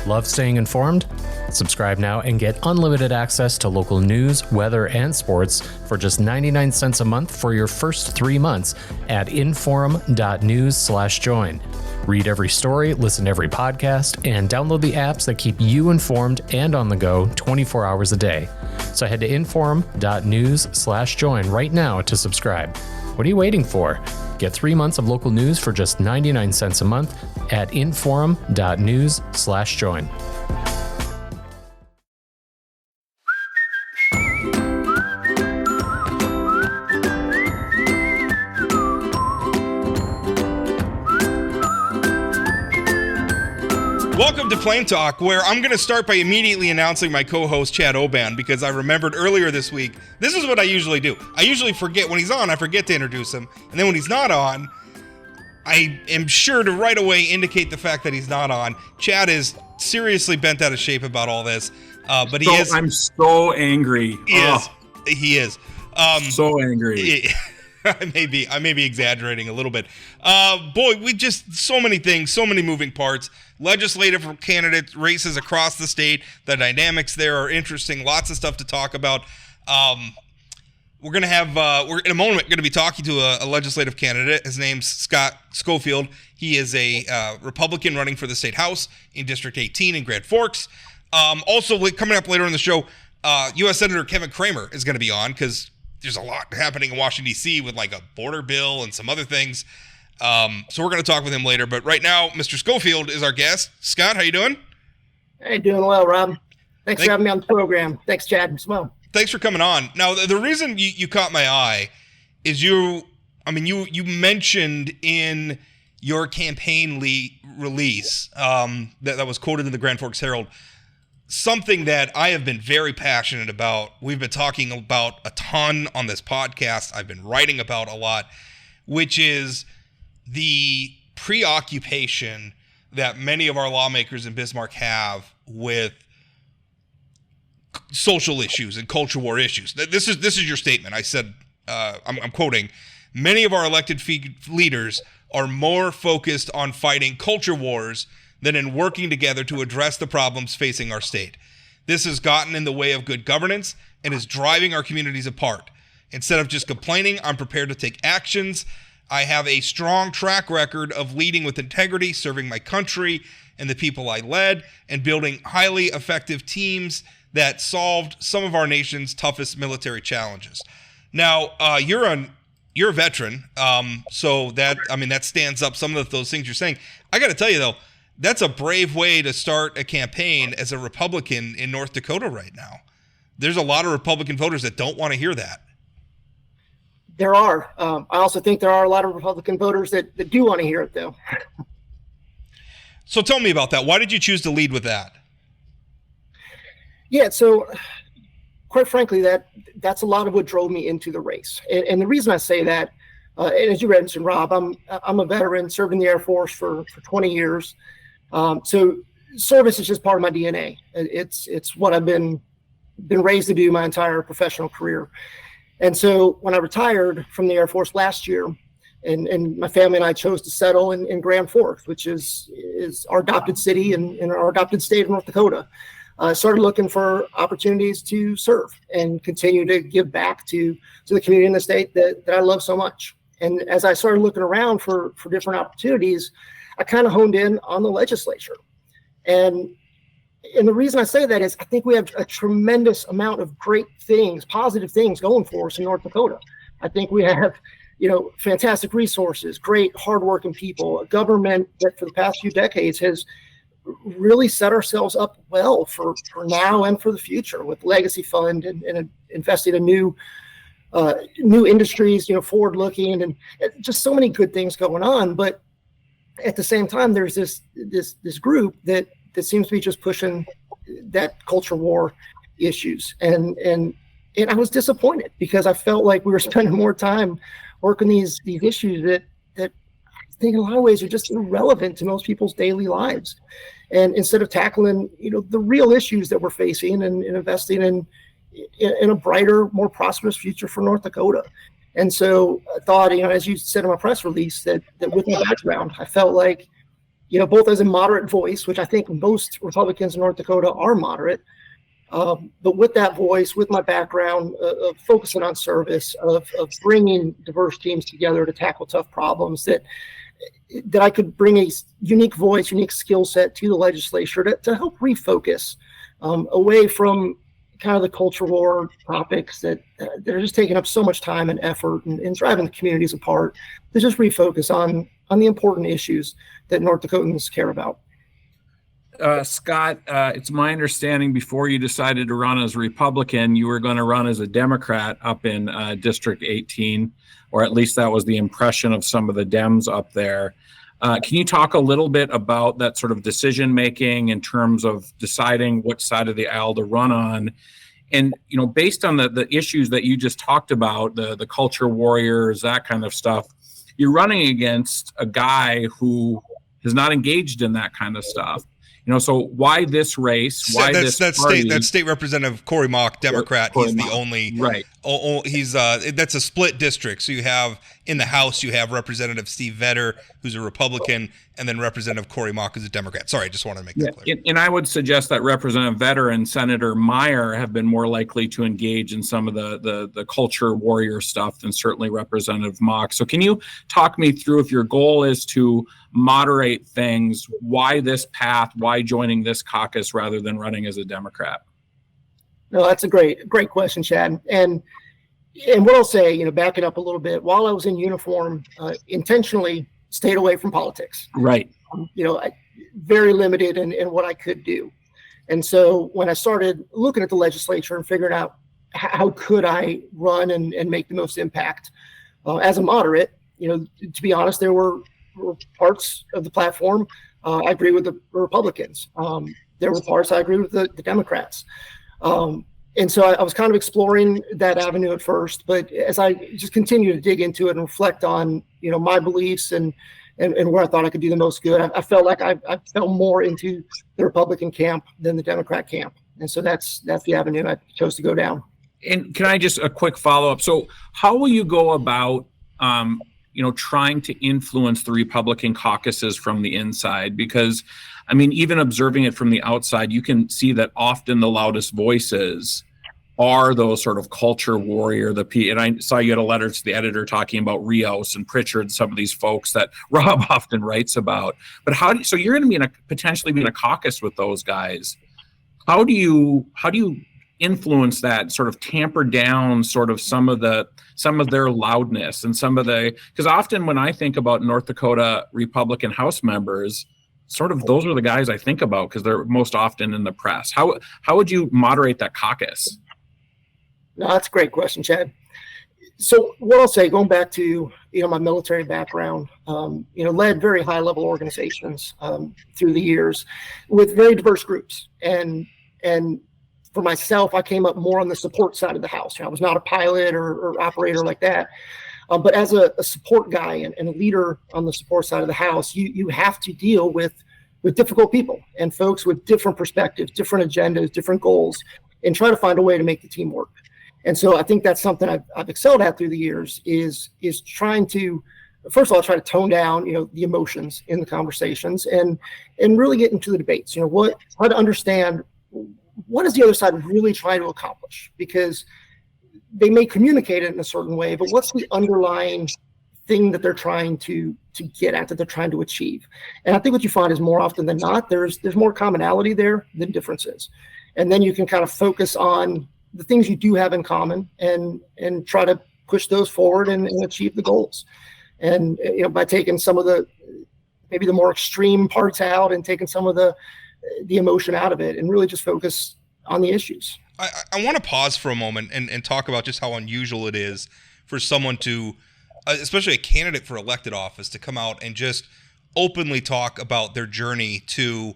Love staying informed? Subscribe now and get unlimited access to local news, weather, and sports for just 99 cents a month for your first 3 months at inforum.news/join. Read every story, listen to every podcast, and download the apps that keep you informed and on the go 24 hours a day. So head to inforum.news/join right now to subscribe. What are you waiting for? Get 3 months of local news for just 99 cents a month at inforum.news/join. Welcome to Plain Talk, where I'm going to start by immediately announcing my co-host, Chad Oban, because I remembered earlier this week, this is what I usually do. I usually forget, when he's on, I forget to introduce him, and then when he's not on, I am sure to right away indicate the fact that he's not on. Chad is seriously bent out of shape about all this, but he is... I'm so angry. He is. So angry. I may be exaggerating a little bit. Boy, we just, so many things, so many moving parts. Legislative candidate races across the state. The dynamics there are interesting. Lots of stuff to talk about. We're in a moment going to be talking to a legislative candidate. His name's Scott Schofield. He is a Republican running for the state house in District 18 in Grand Forks. Also, coming up later in the show, U.S. Senator Kevin Cramer is going to be on because there's a lot happening in Washington, D.C. with like a border bill and some other things. So we're going to talk with him later. But right now, Mr. Schofield is our guest. Scott, how you doing? Hey, doing well, Rob. Thanks for having me on the program. Thanks, Chad, as well. Thanks for coming on. Now, the reason you caught my eye is you mentioned in your campaign release that was quoted in the Grand Forks Herald something that I have been very passionate about. We've been talking about a ton on this podcast. I've been writing about a lot, which is the preoccupation that many of our lawmakers in Bismarck have with social issues and culture war issues. This is your statement. I said, I'm quoting, many of our elected leaders are more focused on fighting culture wars than in working together to address the problems facing our state. This has gotten in the way of good governance and is driving our communities apart. Instead of just complaining, I'm prepared to take actions. I have a strong track record of leading with integrity, serving my country and the people I led, and building highly effective teams that solved some of our nation's toughest military challenges. Now, you're a veteran, so that stands up some of those things you're saying. I got to tell you though, that's a brave way to start a campaign as a Republican in North Dakota right now. There's a lot of Republican voters that don't want to hear that. There are. I also think there are a lot of Republican voters that do want to hear it, though. So tell me about that. Why did you choose to lead with that? Yeah, so quite frankly, that's a lot of what drove me into the race. And the reason I say that, and as you mentioned, Rob, I'm a veteran, served in the Air Force for 20 years. So service is just part of my DNA. It's what I've been raised to do my entire professional career. And so when I retired from the Air Force last year, and my family and I chose to settle in Grand Forks, which is our adopted city in our adopted state of North Dakota, I started looking for opportunities to serve and continue to give back to the community in the state that I love so much. And as I started looking around for different opportunities, I kind of honed in on the legislature. And the reason I say that is I think we have a tremendous amount of great things, positive things going for us in North Dakota. I think we have, fantastic resources, great hardworking people, a government that for the past few decades has really set ourselves up well for now and for the future with Legacy Fund and investing in new industries, forward looking, and just so many good things going on. But at the same time, there's this group that seems to be just pushing that culture war issues. And I was disappointed because I felt like we were spending more time working these issues that I think in a lot of ways are just irrelevant to most people's daily lives. And instead of tackling, the real issues that we're facing and investing in a brighter, more prosperous future for North Dakota. And so I thought, as you said in my press release, that with my background, I felt like, both as a moderate voice, which I think most Republicans in North Dakota are moderate, but with that voice, with my background of focusing on service, of bringing diverse teams together to tackle tough problems, that I could bring a unique voice, unique skill set to the legislature to help refocus away from kind of the culture war topics that are just taking up so much time and effort and driving the communities apart, to just refocus on the important issues that North Dakotans care about. Scott, it's my understanding before you decided to run as a Republican, you were going to run as a Democrat up in District 18, or at least that was the impression of some of the Dems up there. Can you talk a little bit about that sort of decision making in terms of deciding which side of the aisle to run on? And, based on the issues that you just talked about, the culture warriors, that kind of stuff, you're running against a guy who is not engaged in that kind of stuff. So why this race? Why this party? That's State Representative Corey Mock, Democrat. Corey he's Mock. The only right. He's that's a split district. So you have in the House, you have Representative Steve Vetter, who's a Republican, and then Representative Corey Mock, who's a Democrat. Sorry, I just wanted to make that clear. And I would suggest that Representative Vetter and Senator Meyer have been more likely to engage in some of the culture warrior stuff than certainly Representative Mock. So can you talk me through, if your goal is to moderate things, why this path, why joining this caucus rather than running as a Democrat? No, that's a great question, Chad. And what I'll say, back it up a little bit, while I was in uniform, intentionally stayed away from politics. Right. Very limited in what I could do. And so when I started looking at the legislature and figuring out how could I run and make the most impact as a moderate, to be honest, there were parts of the platform I agree with the Republicans. There were parts I agree with the Democrats. And so I was kind of exploring that avenue at first, but as I just continue to dig into it and reflect on, my beliefs and where I thought I could do the most good, I felt like I fell more into the Republican camp than the Democrat camp. And so that's the avenue I chose to go down. And can I just a quick follow-up? So how will you go about, trying to influence the Republican caucuses from the inside? Because, even observing it from the outside, you can see that often the loudest voices are those sort of culture warrior, and I saw you had a letter to the editor talking about Rios and Pritchard, some of these folks that Rob often writes about. But so you're going to potentially be in a caucus with those guys. How do you influence that, sort of tamper down sort of some of their loudness and because often when I think about North Dakota Republican House members, sort of those are the guys I think about because they're most often in the press. How would you moderate that caucus? No, that's a great question, Chad. So what I'll say, going back to my military background, led very high level organizations through the years with very diverse groups, and for myself, I came up more on the support side of the house. I was not a pilot or operator like that. But as a support guy and a leader on the support side of the house, you have to deal with difficult people and folks with different perspectives, different agendas, different goals, and try to find a way to make the team work. And so I think that's something I've excelled at through the years is trying to, first of all, try to tone down, the emotions in the conversations and really get into the debates. Try to understand what is the other side really trying to accomplish, because they may communicate it in a certain way, but what's the underlying thing that they're trying to get at, that they're trying to achieve? And I think what you find is more often than not, there's more commonality there than differences. And then you can kind of focus on the things you do have in common and try to push those forward and achieve the goals. And, by taking some of maybe the more extreme parts out and taking some of the emotion out of it and really just focus on the issues. I want to pause for a moment and talk about just how unusual it is for someone to, especially a candidate for elected office, to come out and just openly talk about their journey to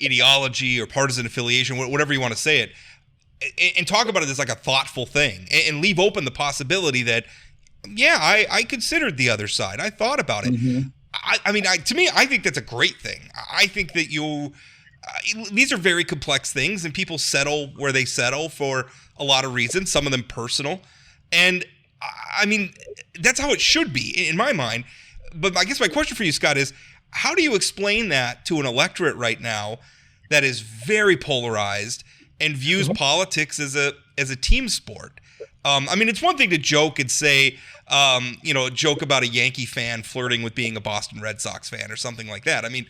ideology or partisan affiliation, whatever you want to say it, and talk about it as like a thoughtful thing and leave open the possibility that, I considered the other side. I thought about it. Mm-hmm. To me, I think that's a great thing. I think that these are very complex things, and people settle where they settle for a lot of reasons, some of them personal. And that's how it should be in my mind. But I guess my question for you, Scott, is How do you explain that to an electorate right now that is very polarized and views politics as a team sport? I mean, it's one thing to joke and say, joke about a Yankee fan flirting with being a Boston Red Sox fan or something like that. I mean,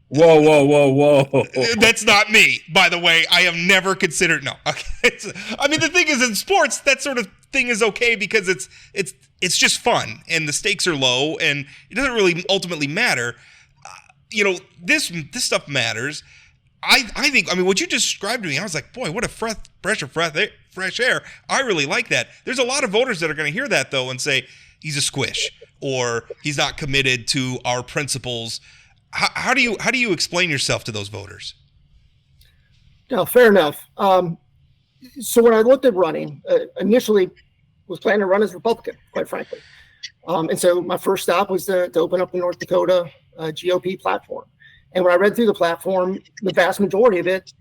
Whoa. that's not me, by the way. I have never considered, no. Okay. I mean, the thing is, in sports, that sort of thing is okay because it's just fun and the stakes are low and it doesn't really ultimately matter. This stuff matters. I think, what you described to me, I was like, boy, what a fresh air. I really like that. There's a lot of voters that are going to hear that, though, and say, he's a squish, or he's not committed to our principles. How do you explain yourself to those voters? No, fair enough. So when I looked at running, initially was planning to run as Republican, quite frankly. And so my first stop was to open up the North Dakota GOP platform. And when I read through the platform, the vast majority of it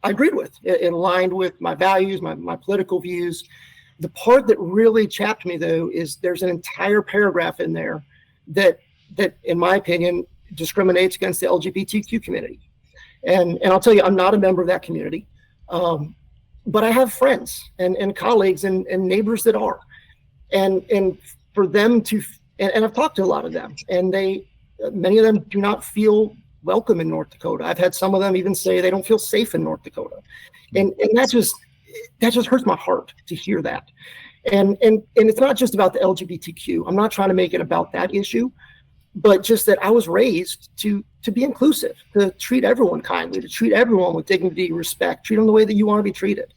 I agreed with. It aligned with my values, my political views. The part that really chapped me, though, is there's an entire paragraph in there that in my opinion, discriminates against the LGBTQ community. And I'll tell you, I'm not a member of that community, but I have friends and colleagues and neighbors that are. And for them to, and I've talked to a lot of them, and many of them do not feel welcome in North Dakota. I've had some of them even say they don't feel safe in North Dakota. And that just hurts my heart to hear that. And it's not just about the LGBTQ. I'm not trying to make it about that issue, but just that I was raised to be inclusive, to treat everyone kindly, to treat everyone with dignity, respect, treat them the way that you want to be treated.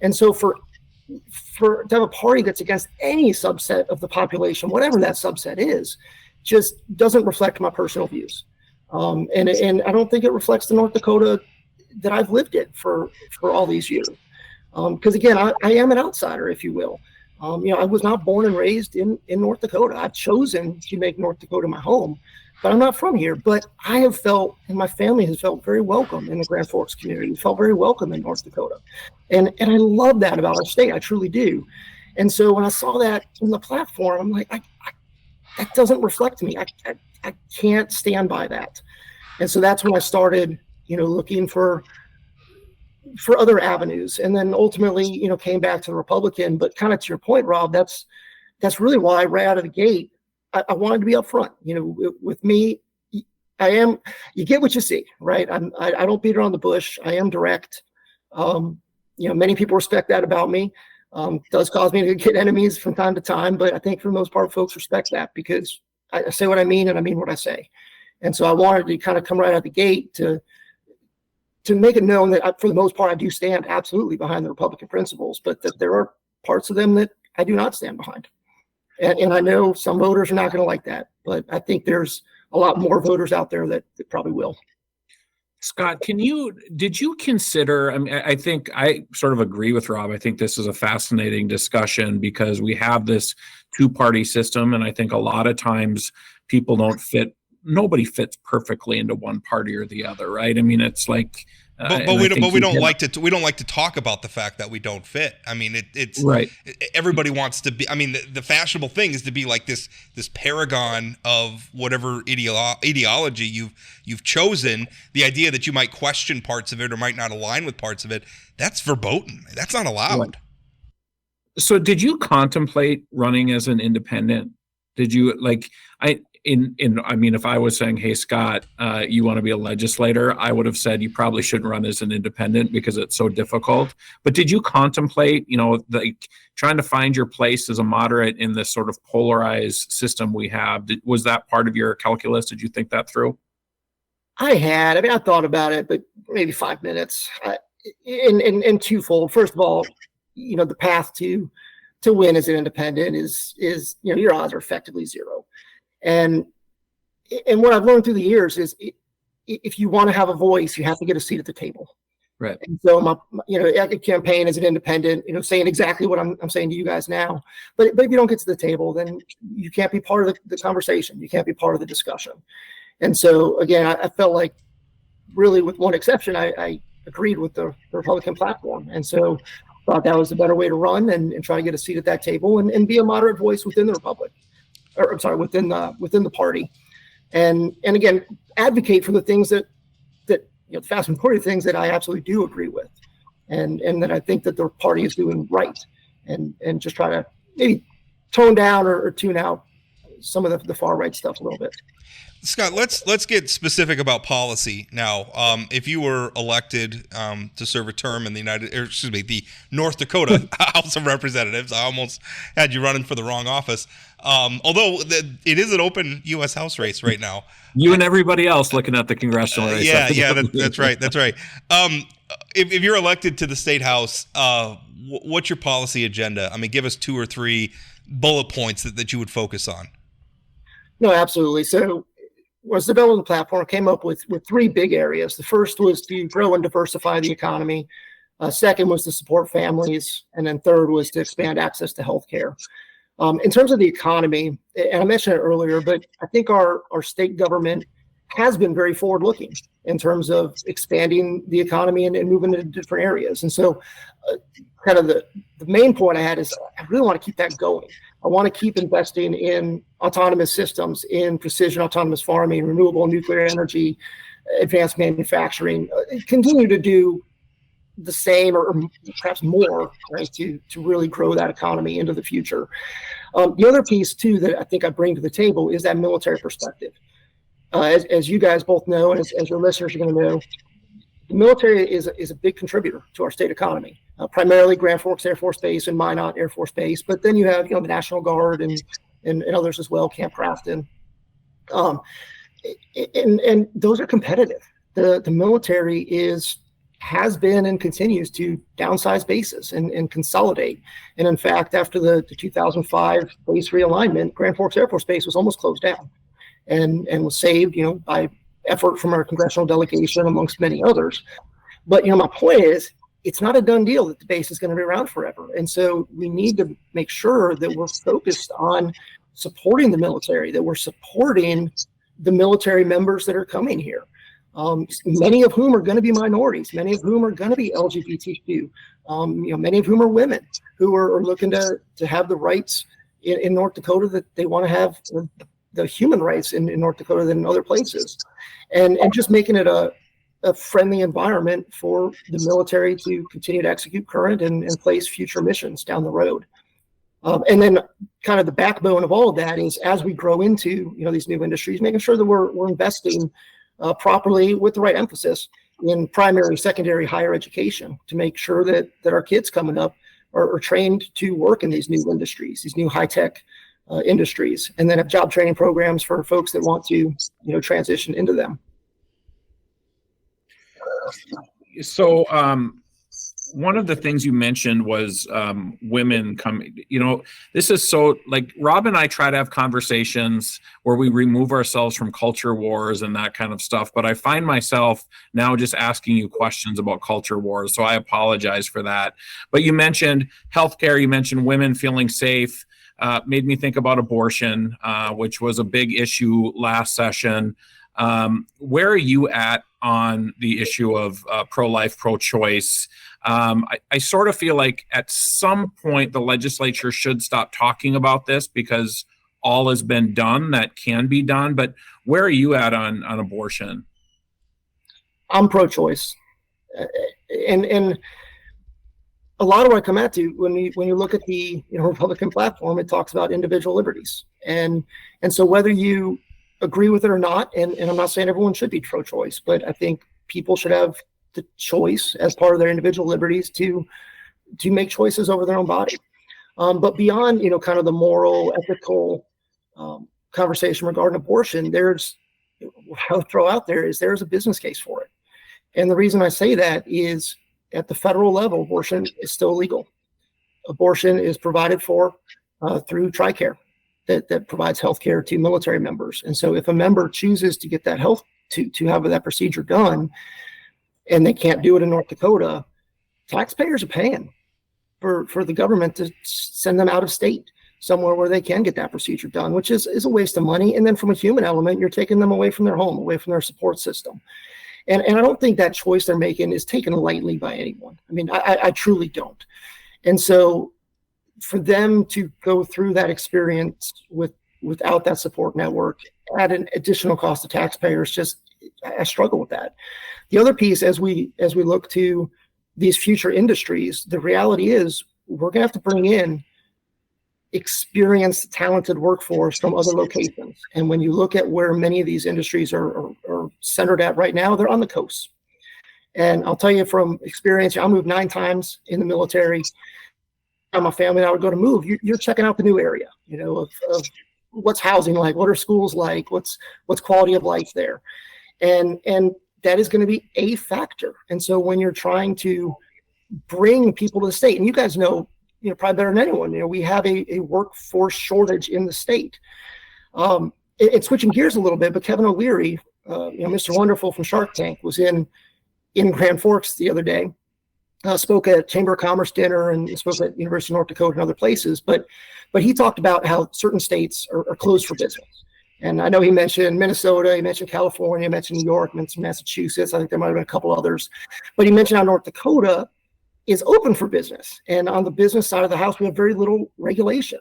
And so for to have a party that's against any subset of the population, whatever that subset is, just doesn't reflect my personal views. And I don't think it reflects the North Dakota that I've lived in for all these years. Because again, I am an outsider, if you will. I was not born and raised in North Dakota. I've chosen to make North Dakota my home, but I'm not from here. But I have felt, and my family has felt very welcome in the Grand Forks community. We felt very welcome in North Dakota. And I love that about our state. I truly do. And so when I saw that in the platform, I'm like, that doesn't reflect me. I can't stand by that. And so that's when I started, looking for other avenues, and then ultimately, came back to the Republican. But kind of to your point, Rob, that's really why right out of the gate, I wanted to be upfront. With me, you get what you see, right? I don't beat around the bush. I am direct. Many people respect that about me. Does cause me to get enemies from time to time, but I think for the most part, folks respect that because I say what I mean and I mean what I say. And so I wanted to kind of come right out the gate to make it known that for the most part, I do stand absolutely behind the Republican principles, but that there are parts of them that I do not stand behind. And I know some voters are not going to like that, but I think there's a lot more voters out there that probably will. Scott, did you consider, I think I sort of agree with Rob. I think this is a fascinating discussion because we have this two-party system, and I think a lot of times nobody fits perfectly into one party or the other, right? I mean, it's like, but we don't like to talk about the fact that we don't fit. I mean, it's right. Everybody wants to be. I mean, the fashionable thing is to be like this paragon of whatever ideology you've chosen. The idea that you might question parts of it or might not align with parts of it, that's verboten. That's not allowed. Right. So, did you contemplate running as an independent? Did you if I was saying, hey, Scott, you want to be a legislator, I would have said you probably shouldn't run as an independent because it's so difficult. But did you contemplate, trying to find your place as a moderate in this sort of polarized system we have? Was that part of your calculus? Did you think that through? I thought about it, but maybe 5 minutes. In twofold. First of all, the path to win as an independent is your odds are effectively zero. And what I've learned through the years is if you want to have a voice, you have to get a seat at the table. Right. And so I could campaign as an independent, saying exactly what I'm saying to you guys now. But if you don't get to the table, then you can't be part of the conversation. You can't be part of the discussion. And so again, I felt like really with one exception, I agreed with the Republican platform. And so thought that was the better way to run and try to get a seat at that table and be a moderate voice within the Republic. Within the party. and again, advocate for the things that the vast majority of things that I absolutely do agree with, and that I think that the party is doing right, and just try to maybe tone down or tune out some of the far right stuff a little bit. Scott, let's get specific about policy now. If you were elected to serve a term in the North Dakota House of Representatives, I almost had you running for the wrong office. Although it is an open U.S. House race right now. You and everybody else looking at the congressional race. That's right. That's right. If you're elected to the state house, what's your policy agenda? I mean, give us 2 or 3 bullet points that you would focus on. No, absolutely. So, was developing the platform, came up with 3 big areas. The first was to grow and diversify the economy. Second was to support families. And then third was to expand access to healthcare. In terms of the economy, and I mentioned it earlier, but I think our state government has been very forward looking in terms of expanding the economy and moving into different areas. And so kind of the main point I had is I really want to keep that going. I want to keep investing in autonomous systems, in precision autonomous farming, renewable nuclear energy, advanced manufacturing, continue to do the same or perhaps more, right, to really grow that economy into the future. The other piece, too, that I think I bring to the table is that military perspective. As you guys both know, and as your listeners are going to know, the military is a big contributor to our state economy. Primarily Grand Forks Air Force Base and Minot Air Force Base, but then you have the National Guard and others as well, Camp Grafton, and those are competitive. The military has been and continues to downsize bases and consolidate. And in fact, after the 2005 base realignment, Grand Forks Air Force Base was almost closed down, and was saved by effort from our congressional delegation amongst many others. But my point is, it's not a done deal that the base is going to be around forever. And so we need to make sure that we're focused on supporting the military, that we're supporting the military members that are coming here. Many of whom are going to be minorities, many of whom are going to be LGBTQ, many of whom are women who are looking to have the rights in North Dakota that they want to have, the human rights in North Dakota than in other places. And just making it a friendly environment for the military to continue to execute current and place future missions down the road. And then kind of the backbone of all of that is, as we grow into these new industries, making sure that we're investing properly with the right emphasis in primary, secondary, higher education to make sure that our kids coming up are trained to work in these new industries, these new high-tech industries, and then have job training programs for folks that want to transition into them. So one of the things you mentioned was women coming, this is so, like, Rob and I try to have conversations where we remove ourselves from culture wars and that kind of stuff. But I find myself now just asking you questions about culture wars. So I apologize for that. But you mentioned healthcare, you mentioned women feeling safe, made me think about abortion, which was a big issue last session. Where are you at on the issue of pro-life, pro-choice? I sort of feel like at some point the legislature should stop talking about this because all has been done that can be done. But where are you at on abortion? I'm pro-choice, and a lot of what I come at to when you look at the Republican platform, it talks about individual liberties, and so whether you agree with it or not, and I'm not saying everyone should be pro-choice, but I think people should have the choice as part of their individual liberties to make choices over their own body. But beyond, kind of the moral, ethical conversation regarding abortion, there's what I would throw out there is there's a business case for it. And the reason I say that is at the federal level, abortion is still illegal. Abortion is provided for through TRICARE that provides health care to military members. And so if a member chooses to get that health to have that procedure done, and they can't do it in North Dakota, taxpayers are paying for the government to send them out of state somewhere where they can get that procedure done, which is a waste of money. And then from a human element, you're taking them away from their home, away from their support system. And I don't think that choice they're making is taken lightly by anyone. I mean, I truly don't. And so for them to go through that experience with without that support network at an additional cost to taxpayers, I struggle with that. The other piece, as we look to these future industries, the reality is we're going to have to bring in experienced, talented workforce from other locations. And when you look at where many of these industries are centered at right now, they're on the coast. And I'll tell you from experience, I moved 9 times in the military. My family and I would go to move. You're checking out the new area, of what's housing like, what are schools like, what's quality of life there. And that is going to be a factor. And so when you're trying to bring people to the state, and you guys know, probably better than anyone, we have a workforce shortage in the state. It's switching gears a little bit, but Kevin O'Leary, Mr. Wonderful from Shark Tank, was in Grand Forks the other day, spoke at Chamber of Commerce dinner and spoke at University of North Dakota and other places. But he talked about how certain states are closed for business. And I know he mentioned Minnesota, he mentioned California, he mentioned New York, mentioned Massachusetts. I think there might have been a couple others. But he mentioned how North Dakota is open for business. And on the business side of the house, we have very little regulation.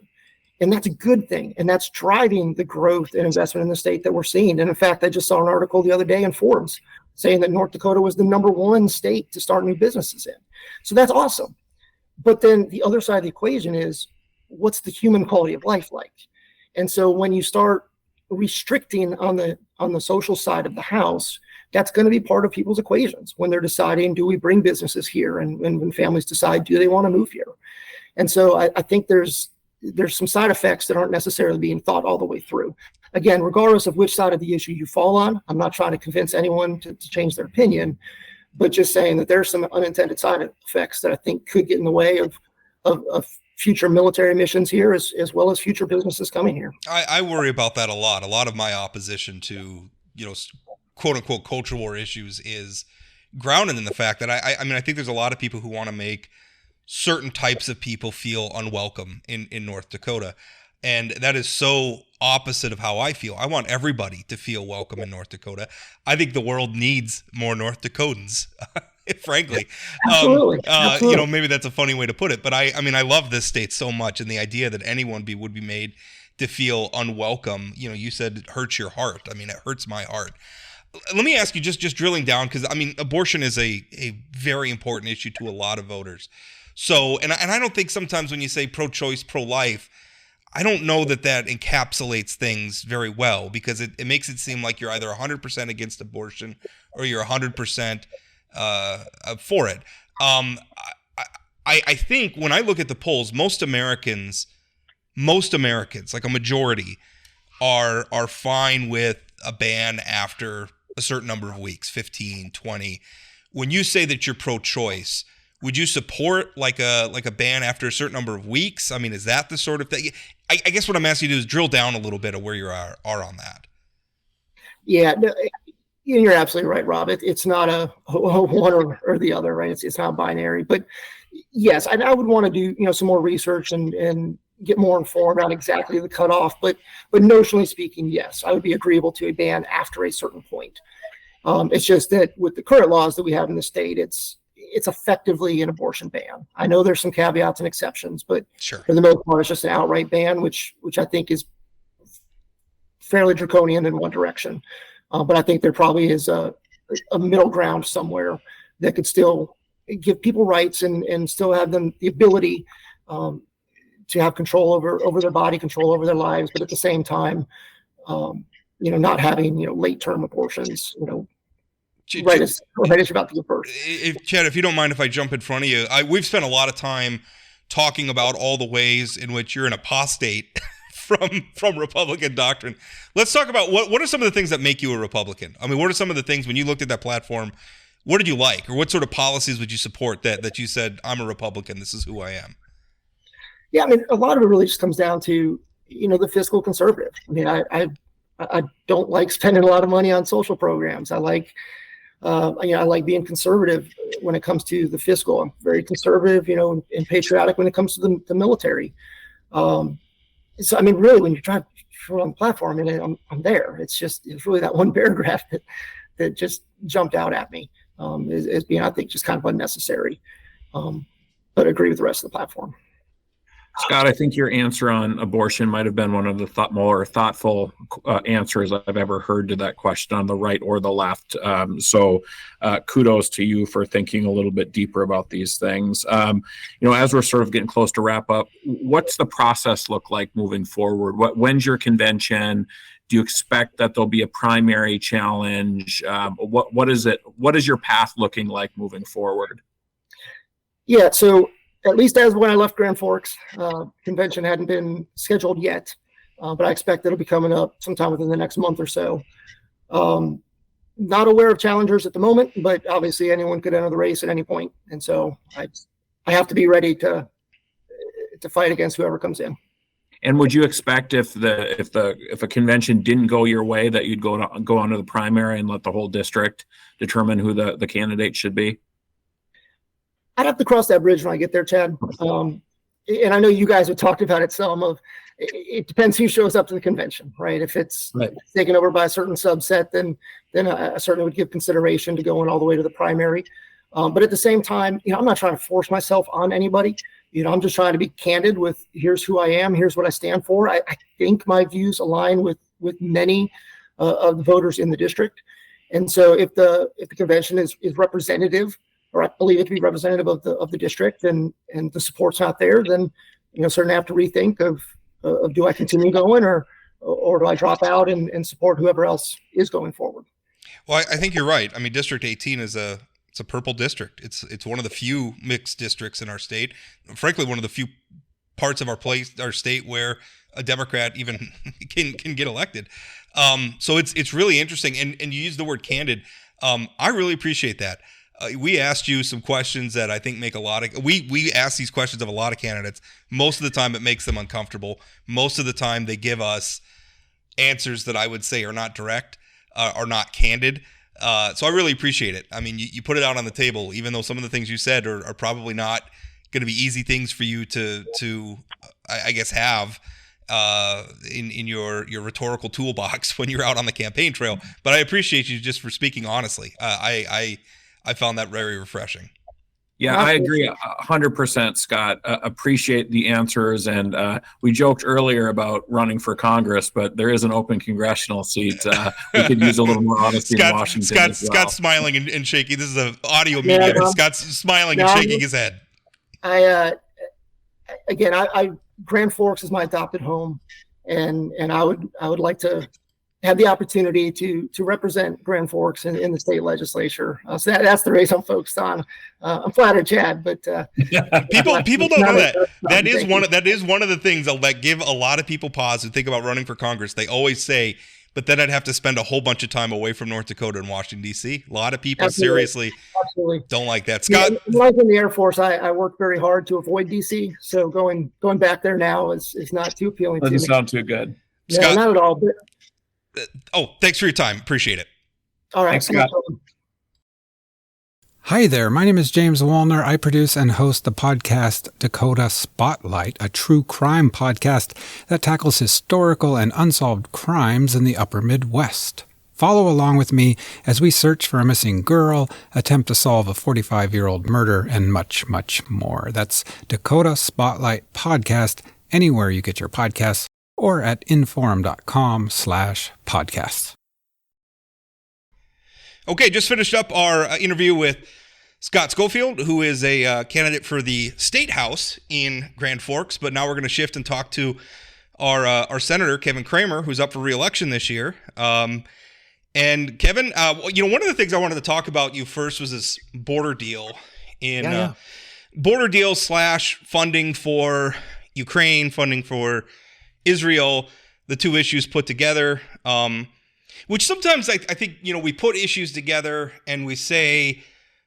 And that's a good thing. And that's driving the growth and investment in the state that we're seeing. And in fact, I just saw an article the other day in Forbes saying that North Dakota was the #1 state to start new businesses in. So that's awesome. But then the other side of the equation is, what's the human quality of life like? And so when you start restricting on the social side of the house, that's going to be part of people's equations when they're deciding, do we bring businesses here? And when families decide, do they want to move here? And so I think there's some side effects that aren't necessarily being thought all the way through. Again, regardless of which side of the issue you fall on, I'm not trying to convince anyone to change their opinion, but just saying that there's some unintended side effects that I think could get in the way of future military missions here, as well as future businesses coming here. I worry about that a lot. A lot of my opposition to, quote unquote culture war issues is grounded in the fact that I think there's a lot of people who want to make certain types of people feel unwelcome in North Dakota. And that is so opposite of how I feel. I want everybody to feel welcome in North Dakota. I think the world needs more North Dakotans, frankly. Absolutely. Absolutely. Maybe that's a funny way to put it, but I love this state so much, and the idea that anyone would be made to feel unwelcome, you said it hurts your heart. It hurts my heart. Let me ask you, just drilling down, because abortion is a very important issue to a lot of voters. So, and I don't think sometimes when you say pro-choice, pro-life, I don't know that encapsulates things very well, because it makes it seem like you're either 100% against abortion or you're 100% for it. I think when I look at the polls, most Americans, like a majority, are fine with a ban after a certain number of weeks, 15, 20. When you say that you're pro-choice, would you support like a ban after a certain number of weeks? Is that the sort of thing? I guess what I'm asking you to do is drill down a little bit of where you are on that. Yeah, no, you're absolutely right, Rob. It's not a one or the other, right? It's not binary. But yes, I would want to do some more research and get more informed on exactly the cutoff. But notionally speaking, yes, I would be agreeable to a ban after a certain point. It's just that with the current laws that we have in the state, it's effectively an abortion ban. I know there's some caveats and exceptions, but sure, for the most part, it's just an outright ban, which I think is fairly draconian in one direction. But I think there probably is a middle ground somewhere that could still give people rights and still have them the ability to have control over their body, control over their lives, but at the same time, not having late term abortions, right as you're about to give birth. Chad, if you don't mind if I jump in front of you, we've spent a lot of time talking about all the ways in which you're an apostate from Republican doctrine. Let's talk about what are some of the things that make you a Republican? What are some of the things when you looked at that platform, what did you like, or what sort of policies would you support that you said, I'm a Republican, this is who I am? Yeah, a lot of it really just comes down to, the fiscal conservative. I don't like spending a lot of money on social programs. I like being conservative when it comes to the fiscal. I'm very conservative, and patriotic when it comes to the military. So, really, when you try to show on the platform, I'm there. It's really that one paragraph that just jumped out at me as being, I think, just kind of unnecessary. But I agree with the rest of the platform. Scott, I think your answer on abortion might have been one of the more thoughtful answers I've ever heard to that question on the right or the left. So kudos to you for thinking a little bit deeper about these things. As we're sort of getting close to wrap up, what's the process look like moving forward? When's your convention? Do you expect that there'll be a primary challenge? What is it? What is your path looking like moving forward? Yeah, so at least as when I left Grand Forks, convention hadn't been scheduled yet, but I expect it'll be coming up sometime within the next month or so. Not aware of challengers at the moment, but obviously anyone could enter the race at any point, and so I have to be ready to fight against whoever comes in. And would you expect if a convention didn't go your way that you'd go onto the primary and let the whole district determine who the candidate should be? I'd have to cross that bridge when I get there, Chad. And I know you guys have talked about it some. It depends who shows up to the convention, right? If it's taken over by a certain subset, then I certainly would give consideration to going all the way to the primary. But at the same time, I'm not trying to force myself on anybody. I'm just trying to be candid with here's who I am, here's what I stand for. I think my views align with many of the voters in the district. And so if the convention is representative, or I believe it to be representative of the district, and the support's not there, then certainly have to rethink of do I continue going or do I drop out and support whoever else is going forward. Well, I think you're right. I mean, District 18 it's a purple district. It's one of the few mixed districts in our state. Frankly, one of the few parts of our state where a Democrat even can get elected. So it's really interesting. And you use the word candid. I really appreciate that. We asked you some questions that I think make we ask these questions of a lot of candidates. Most of the time it makes them uncomfortable. Most of the time they give us answers that I would say are not direct, are not candid. So I really appreciate it. I mean, you put it out on the table, even though some of the things you said are probably not going to be easy things for you to I guess have in your rhetorical toolbox when you're out on the campaign trail. But I appreciate you just for speaking honestly. I found that very refreshing. Yeah, I agree 100%, Scott. Appreciate the answers. And we joked earlier about running for Congress, but there is an open congressional seat. We could use a little more honesty in Washington. Scott's smiling and shaking. This is an audio media. Scott's smiling and shaking his head. Grand Forks is my adopted home, and I would like to have the opportunity to represent Grand Forks in the state legislature. So that's the race I'm focused on. I'm flattered, Chad, but people don't know that. That is one of the things that give a lot of people pause who think about running for Congress. They always say, but then I'd have to spend a whole bunch of time away from North Dakota and Washington, D.C. A lot of people seriously don't like that. Scott? When I was in the Air Force, I worked very hard to avoid D.C., so going back there now is not too appealing to me. Doesn't sound too good. Yeah, Scott, not at all. But thanks for your time. Appreciate it. All right. Thanks, Scott. Hi there. My name is James Wallner. I produce and host the podcast Dakota Spotlight, a true crime podcast that tackles historical and unsolved crimes in the upper Midwest. Follow along with me as we search for a missing girl, attempt to solve a 45-year-old murder, and much, much more. That's Dakota Spotlight Podcast, anywhere you get your podcasts, or at inforum.com/podcasts. Okay, just finished up our interview with Scott Schofield, who is a candidate for the State House in Grand Forks. But now we're going to shift and talk to our Senator, Kevin Cramer, who's up for re-election this year. And Kevin, one of the things I wanted to talk about you first was this border deal border deal / funding for Ukraine, funding for Israel, the two issues put together, which sometimes I think, we put issues together and we say,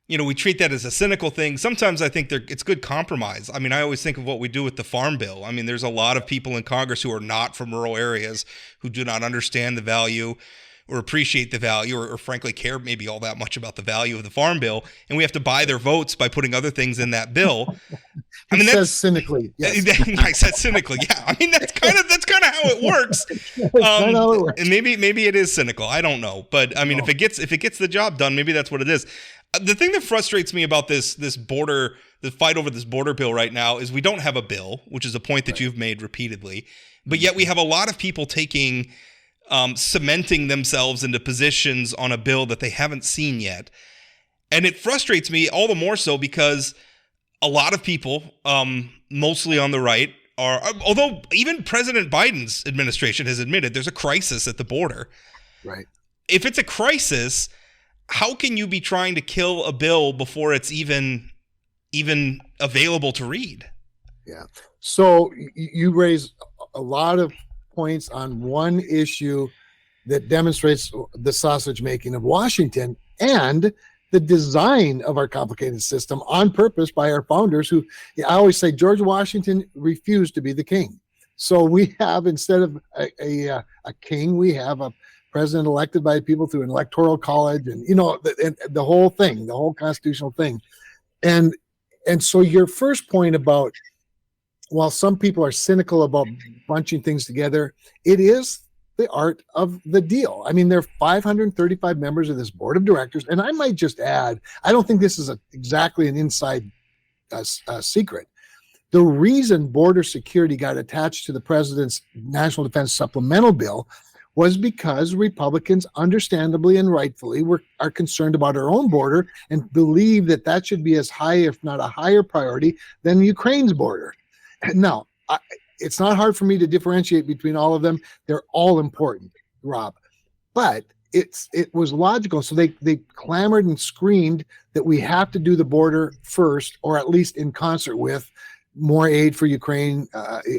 we treat that as a cynical thing. Sometimes I think it's good compromise. I mean, I always think of what we do with the Farm Bill. I mean, there's a lot of people in Congress who are not from rural areas who do not understand the value or appreciate the value or frankly care maybe all that much about the value of the Farm Bill. And we have to buy their votes by putting other things in that bill. I mean, that's cynically. Yes. I said cynically. Yeah. I mean, that's kind of how it works. And maybe it is cynical. I don't know. But I mean, if it gets the job done, maybe that's what it is. The thing that frustrates me about the fight over this border bill right now is we don't have a bill, which is a point that you've made repeatedly, but yet we have a lot of people cementing themselves into positions on a bill that they haven't seen yet. And it frustrates me all the more so because a lot of people, mostly on the right, although even President Biden's administration has admitted there's a crisis at the border. Right. If it's a crisis, how can you be trying to kill a bill before it's even available to read? Yeah. So you raise a lot of points on one issue that demonstrates the sausage making of Washington and the design of our complicated system on purpose by our founders, who, I always say, George Washington refused to be the king. So we have, instead of a king, we have a president elected by people through an electoral college, and the whole thing, the whole constitutional thing. And so your first point about, while some people are cynical about bunching things together, it is the art of the deal. I mean, there are 535 members of this board of directors, and I might just add, I don't think this is exactly an inside secret. The reason border security got attached to the president's national defense supplemental bill was because Republicans, understandably and rightfully, are concerned about our own border and believe that should be as high, if not a higher priority, than Ukraine's border. Now, it's not hard for me to differentiate between all of them. They're all important, Rob. But it was logical. So they clamored and screamed that we have to do the border first, or at least in concert with more aid for Ukraine.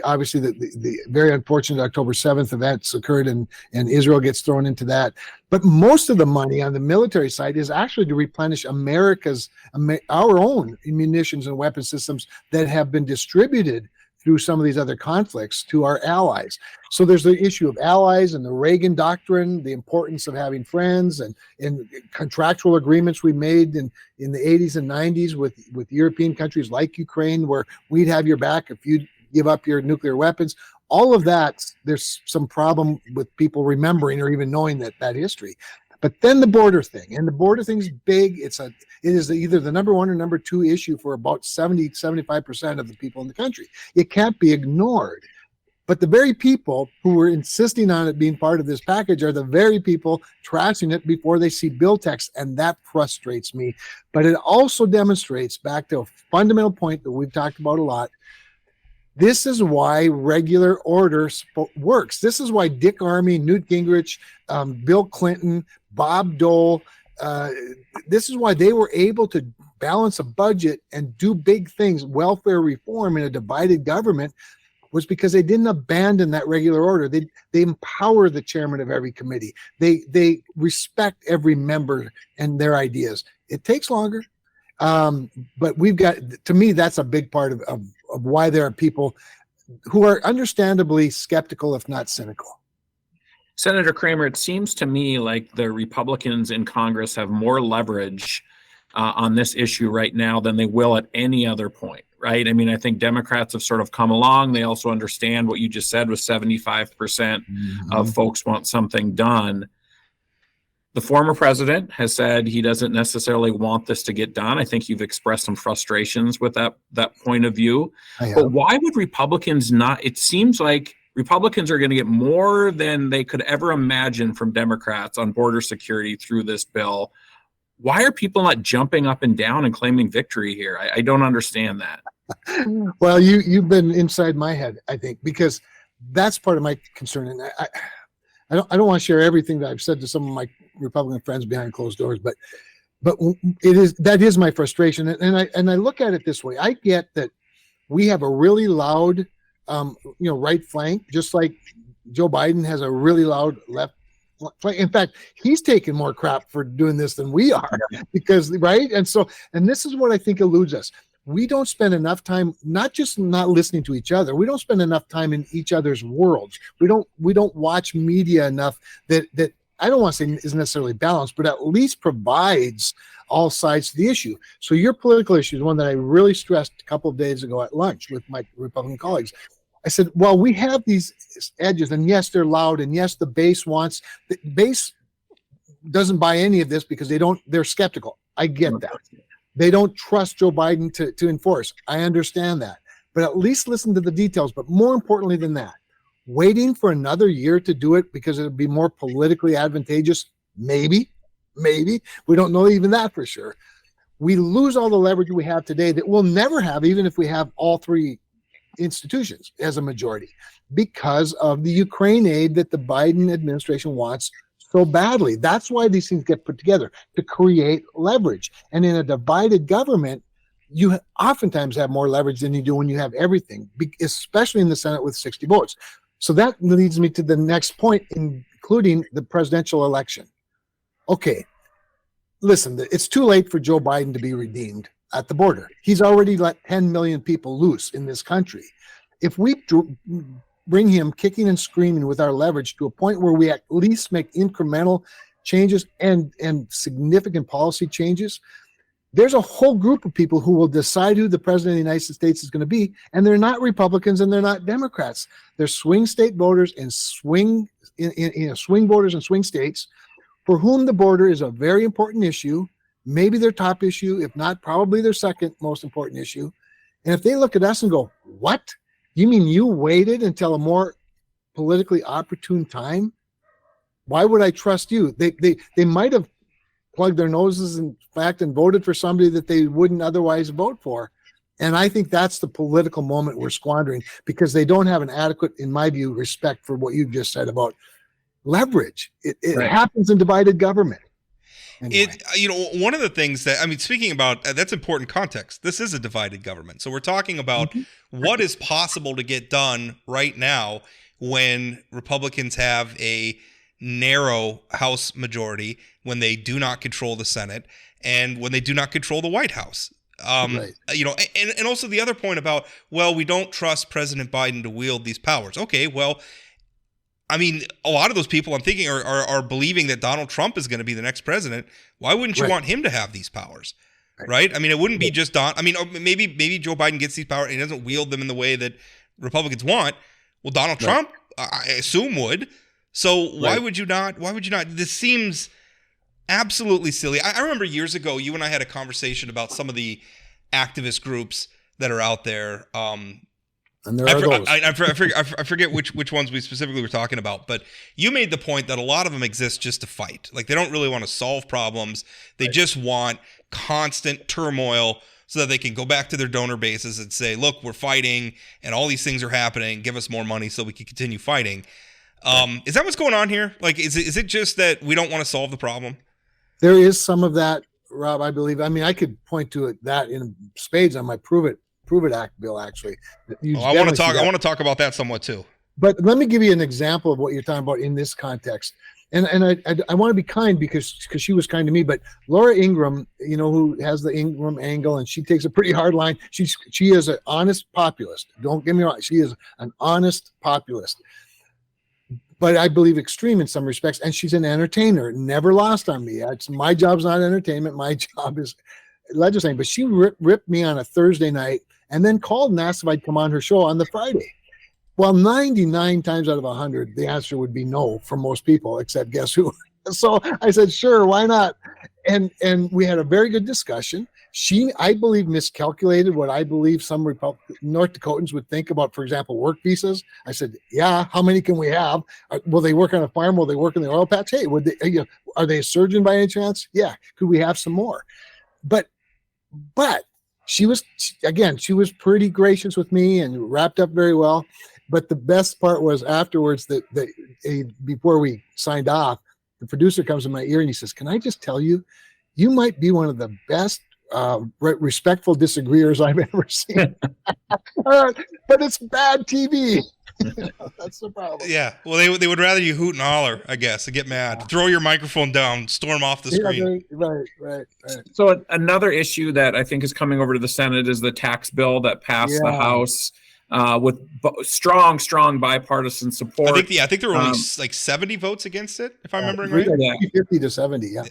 Obviously, the very unfortunate October 7th events occurred, and Israel gets thrown into that. But most of the money on the military side is actually to replenish our own munitions and weapon systems that have been distributed through some of these other conflicts to our allies. So there's the issue of allies and the Reagan doctrine, the importance of having friends, and contractual agreements we made in the 80s and 90s with European countries like Ukraine, where we'd have your back if you give up your nuclear weapons. All of that, there's some problem with people remembering or even knowing that history. But then the border thing, and the border thing's big. It is either the number one or number two issue for about 75% of the people in the country. It can't be ignored. But the very people who were insisting on it being part of this package are the very people trashing it before they see bill text, and that frustrates me. But it also demonstrates, back to a fundamental point that we've talked about a lot, this is why regular order works. This is why Dick Armey, Newt Gingrich, Bill Clinton, Bob Dole, this is why they were able to balance a budget and do big things, welfare reform in a divided government, was because they didn't abandon that regular order. They empower the chairman of every committee. They respect every member and their ideas. It takes longer, but we've got, to me, that's a big part of why there are people who are understandably skeptical, if not cynical. Senator Cramer, it seems to me like the Republicans in Congress have more leverage on this issue right now than they will at any other point, right? I mean, I think Democrats have sort of come along. They also understand what you just said, with 75% of folks want something done. The former president has said he doesn't necessarily want this to get done. I think you've expressed some frustrations with that point of view. But why would Republicans not? It seems like Republicans are going to get more than they could ever imagine from Democrats on border security through this bill. Why are people not jumping up and down and claiming victory here? I don't understand that. Well, you've been inside my head, I think, because that's part of my concern. And I don't want to share everything that I've said to some of my Republican friends behind closed doors, but that is my frustration. And I look at it this way. I get that we have a really loud right flank, just like Joe Biden has a really loud left flank. In fact, he's taking more crap for doing this than we are, because, right? And this is what I think eludes us. We don't spend enough time, not just not listening to each other. We don't spend enough time in each other's worlds. We don't watch media enough that I don't want to say is necessarily balanced, but at least provides all sides to the issue. So your political issue is one that I really stressed a couple of days ago at lunch with my Republican colleagues. I said, well, we have these edges, and yes, they're loud, and yes, the base doesn't buy any of this because they're skeptical. I get that. They don't trust Joe Biden to enforce. I understand that. But at least listen to the details. But more importantly than that, waiting for another year to do it because it would be more politically advantageous, maybe. We don't know even that for sure. We lose all the leverage we have today that we'll never have, even if we have all three institutions as a majority, because of the Ukraine aid that the Biden administration wants so badly. That's why these things get put together, to create leverage. And in a divided government, you oftentimes have more leverage than you do when you have everything, especially in the Senate with 60 votes. So that leads me to the next point, including the presidential election. Okay, listen, it's too late for Joe Biden to be redeemed at the border. He's already let 10 million people loose in this country. If we bring him kicking and screaming with our leverage to a point where we at least make incremental changes and significant policy changes, there's a whole group of people who will decide who the president of the United States is going to be, and they're not Republicans and they're not Democrats. They're swing state voters and swing voters in swing states for whom the border is a very important issue, maybe their top issue, if not probably their second most important issue. And if they look at us and go, "What? You mean you waited until a more politically opportune time? Why would I trust you?" They might have plugged their noses in fact and voted for somebody that they wouldn't otherwise vote for. And I think that's the political moment we're squandering, because they don't have an adequate, in my view, respect for what you just said about leverage. It Right. happens in divided government. Anyway. One of the things that, speaking about, that's important context. This is a divided government. So we're talking about what is possible to get done right now when Republicans have a narrow House majority, when they do not control the Senate, and when they do not control the White House. Right. And also the other point about, well, we don't trust President Biden to wield these powers. Okay, well, a lot of those people, I'm thinking, are believing that Donald Trump is going to be the next president. Why wouldn't you want him to have these powers? Right? It wouldn't be just maybe Joe Biden gets these powers and he doesn't wield them in the way that Republicans want. Well, Donald Trump, I assume, would. So why would you not? Why would you not? This seems absolutely silly. I remember years ago, you and I had a conversation about some of the activist groups that are out there. And there are those. I forget which ones we specifically were talking about, but you made the point that a lot of them exist just to fight. Like, they don't really want to solve problems. They just want constant turmoil so that they can go back to their donor bases and say, look, we're fighting and all these things are happening. Give us more money so we can continue fighting. Is that what's going on here? Like, is it just that we don't want to solve the problem? There is some of that, Rob, I believe. I could point to that in spades on my Prove It Act bill, actually. I want to talk about that somewhat too. But let me give you an example of what you're talking about in this context. And I want to be kind because she was kind to me. But Laura Ingraham, who has the Ingraham angle, and she takes a pretty hard line. She is an honest populist. Don't get me wrong. She is an honest populist. But I believe extreme in some respects. And she's an entertainer. Never lost on me. My job's not entertainment. My job is legislating. But she ripped me on a Thursday night and then called and asked if I'd come on her show on the Friday. Well, 99 times out of 100, the answer would be no for most people, except guess who? So I said, sure, why not? And we had a very good discussion. She, I believe, miscalculated what I believe some North Dakotans would think about, for example, work visas. I said, yeah, how many can we have? Will they work on a farm? Will they work in the oil patch? Hey, are they a surgeon by any chance? Yeah. Could we have some more? But she was pretty gracious with me and wrapped up very well. But the best part was afterwards before we signed off, the producer comes in my ear and he says, "Can I just tell you, you might be one of the best respectful disagreeers I've ever seen." But it's bad TV. That's the problem. Yeah. Well, they would rather you hoot and holler, I guess, and get mad, throw your microphone down, storm off the screen. Right. So another issue that I think is coming over to the Senate is the tax bill that passed the House with strong bipartisan support. I think there were only like 70 votes against it, if I'm remembering right. Yeah, 50 to 70. Yeah.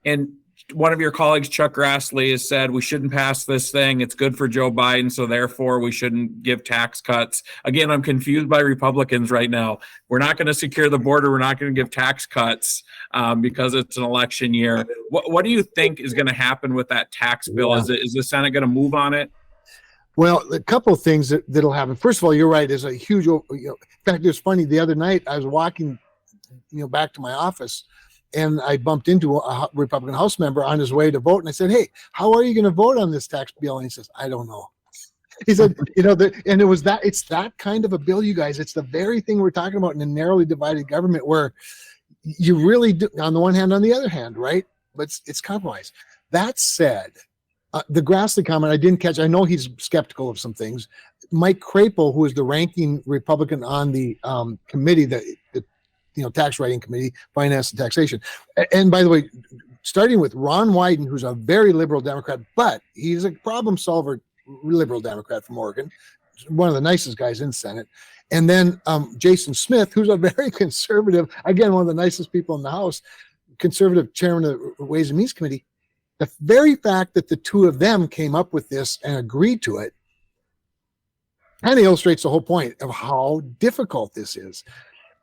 And one of your colleagues, Chuck Grassley, has said we shouldn't pass this thing. It's good for Joe Biden, so therefore we shouldn't give tax cuts. Again, I'm confused by Republicans right now. We're not going to secure the border. We're not going to give tax cuts because it's an election year. What do you think is going to happen with that tax bill? Yeah. Is the Senate going to move on it? Well, a couple of things that'll happen. First of all, you're right. There's a huge, in fact, it was funny. The other night I was walking, back to my office, and I bumped into a Republican House member on his way to vote. And I said, "Hey, how are you going to vote on this tax bill?" And he says, "I don't know." He said, and it was that, it's that kind of a bill, you guys. It's the very thing we're talking about in a narrowly divided government where you really do, on the one hand, on the other hand, right? But it's compromise. That said, the Grassley comment, I didn't catch. I know he's skeptical of some things. Mike Crapo, who is the ranking Republican on the committee, the tax writing committee, finance and taxation. And by the way, starting with Ron Wyden, who's a very liberal Democrat, but he's a problem solver, liberal Democrat from Oregon, one of the nicest guys in the Senate. And then Jason Smith, who's a very conservative, again, one of the nicest people in the House, conservative chairman of the Ways and Means Committee. The very fact that the two of them came up with this and agreed to it kind of illustrates the whole point of how difficult this is.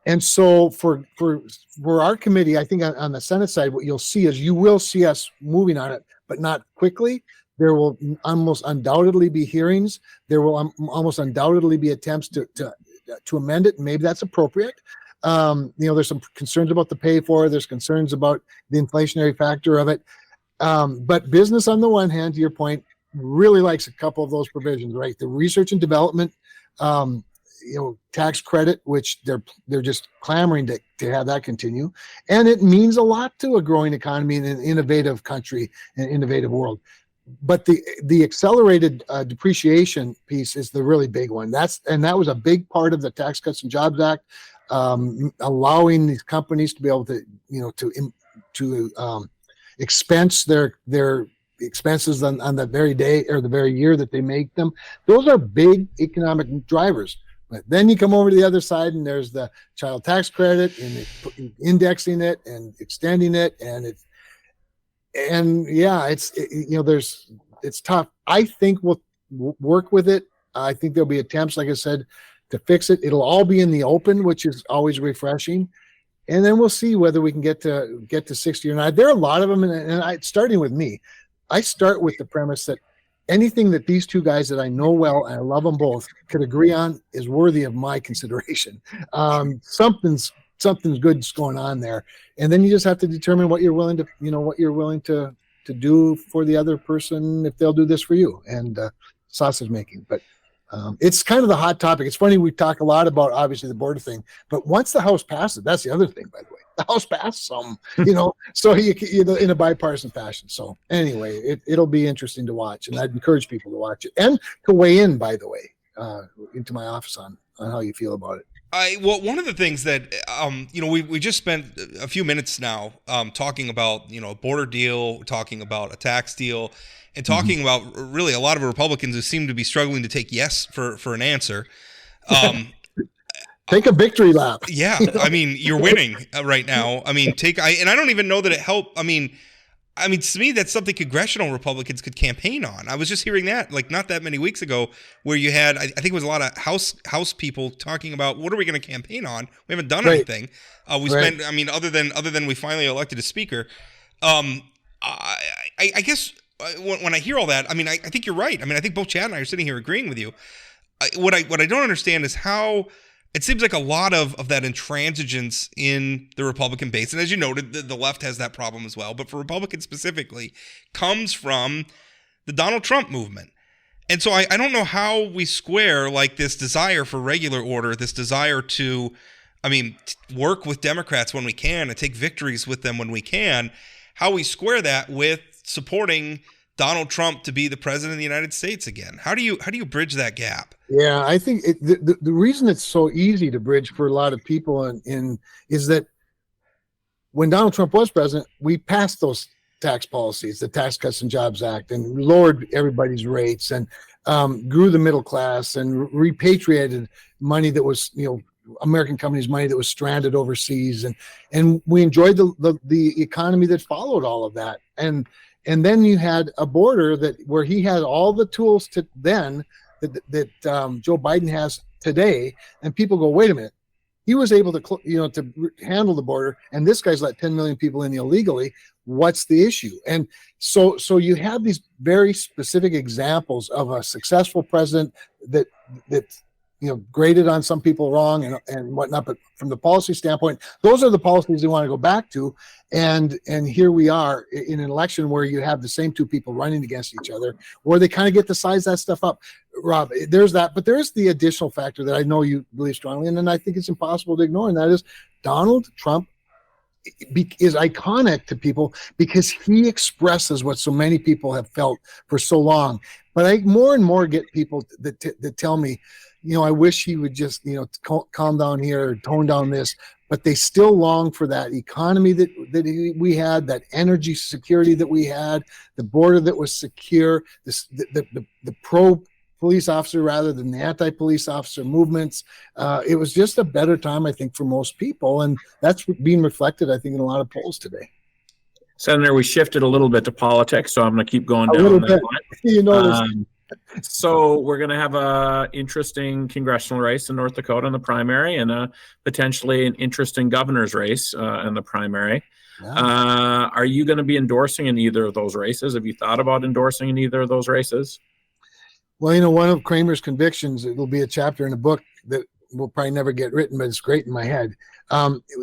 And so for our committee, I think on the Senate side, what you'll see is you will see us moving on it, but not quickly. There will almost undoubtedly be hearings. There will almost undoubtedly be attempts to amend it. And maybe that's appropriate. There's some concerns about the pay for it. There's concerns about the inflationary factor of it. But business, on the one hand, to your point, really likes a couple of those provisions, right? The research and development, tax credit, which they're just clamoring to have that continue. And it means a lot to a growing economy in an innovative country, an innovative world. But the accelerated depreciation piece is the really big one. That was a big part of the Tax Cuts and Jobs Act, allowing these companies to be able to expense their expenses on the very day or the very year that they make them. Those are big economic drivers. But then you come over to the other side, and there's the child tax credit, and indexing it and extending it, it's tough. I think we'll work with it. I think there'll be attempts, like I said, to fix it. It'll all be in the open, which is always refreshing. And then we'll see whether we can get to 60 or not. There are a lot of them, and starting with me, I start with the premise that anything that these two guys that I know well, and I love them both, could agree on is worthy of my consideration. Something's good's going on there. And then you just have to determine what you're willing to do for the other person if they'll do this for you, and sausage making. But it's kind of the hot topic. It's funny, we talk a lot about obviously the border thing, but once the House passes, that's the other thing, by the way. The House passed some, so in a bipartisan fashion. So anyway, it'll be interesting to watch, and I'd encourage people to watch it and to weigh in, by the way, into my office on how you feel about it. Well, one of the things that we just spent a few minutes now talking about a border deal, talking about a tax deal, and talking about really a lot of Republicans who seem to be struggling to take yes for an answer. Take a victory lap. Yeah, I mean, you're winning right now. I mean, and I don't even know that it helped. I mean, to me, that's something congressional Republicans could campaign on. I was just hearing that, like, not that many weeks ago, where you had, I think it was a lot of House people talking about, what are we going to campaign on? We haven't done anything. Spent, other than we finally elected a speaker. I guess when I hear all that, I think you're right. I think both Chad and I are sitting here agreeing with you. What I don't understand is how it seems like a lot of that intransigence in the Republican base, and as you noted, the left has that problem as well, but for Republicans specifically, comes from the Donald Trump movement. And so I don't know how we square like this desire for regular order, this desire to, work with Democrats when we can and take victories with them when we can, how we square that with supporting Donald Trump to be the president of the United States again. How do you bridge that gap? Yeah, I think the reason it's so easy to bridge for a lot of people is that when Donald Trump was president, we passed those tax policies, the Tax Cuts and Jobs Act, and lowered everybody's rates and grew the middle class and repatriated money that was American companies' money that was stranded overseas, and we enjoyed the economy that followed all of that. And then you had a border where he had all the tools to then that Joe Biden has today, and people go, wait a minute, he was able to to handle the border, and this guy's let 10 million people in illegally. What's the issue? And so you have these very specific examples of a successful president that graded on some people wrong and whatnot, but from the policy standpoint, those are the policies they want to go back to. And here we are in an election where you have the same two people running against each other, where they kind of get to size that stuff up. Rob, there's that, but there's the additional factor that I know you believe strongly in, and I think it's impossible to ignore, and that is Donald Trump is iconic to people because he expresses what so many people have felt for so long. But I more and more get people that tell me, I wish he would just, calm down here, or tone down this, but they still long for that economy that we had, that energy security that we had, the border that was secure, the pro police officer rather than the anti-police officer movements. It was just a better time, I think, for most people. And that's being reflected, I think, in a lot of polls today. Senator, we shifted a little bit to politics, so I'm going to keep going down that line. So we're going to have a interesting congressional race in North Dakota in the primary, and potentially an interesting governor's race in the primary. Yeah. Are you going to be endorsing in either of those races? Have you thought about endorsing in either of those races? Well, one of Cramer's convictions, it'll be a chapter in a book that will probably never get written, but it's great in my head,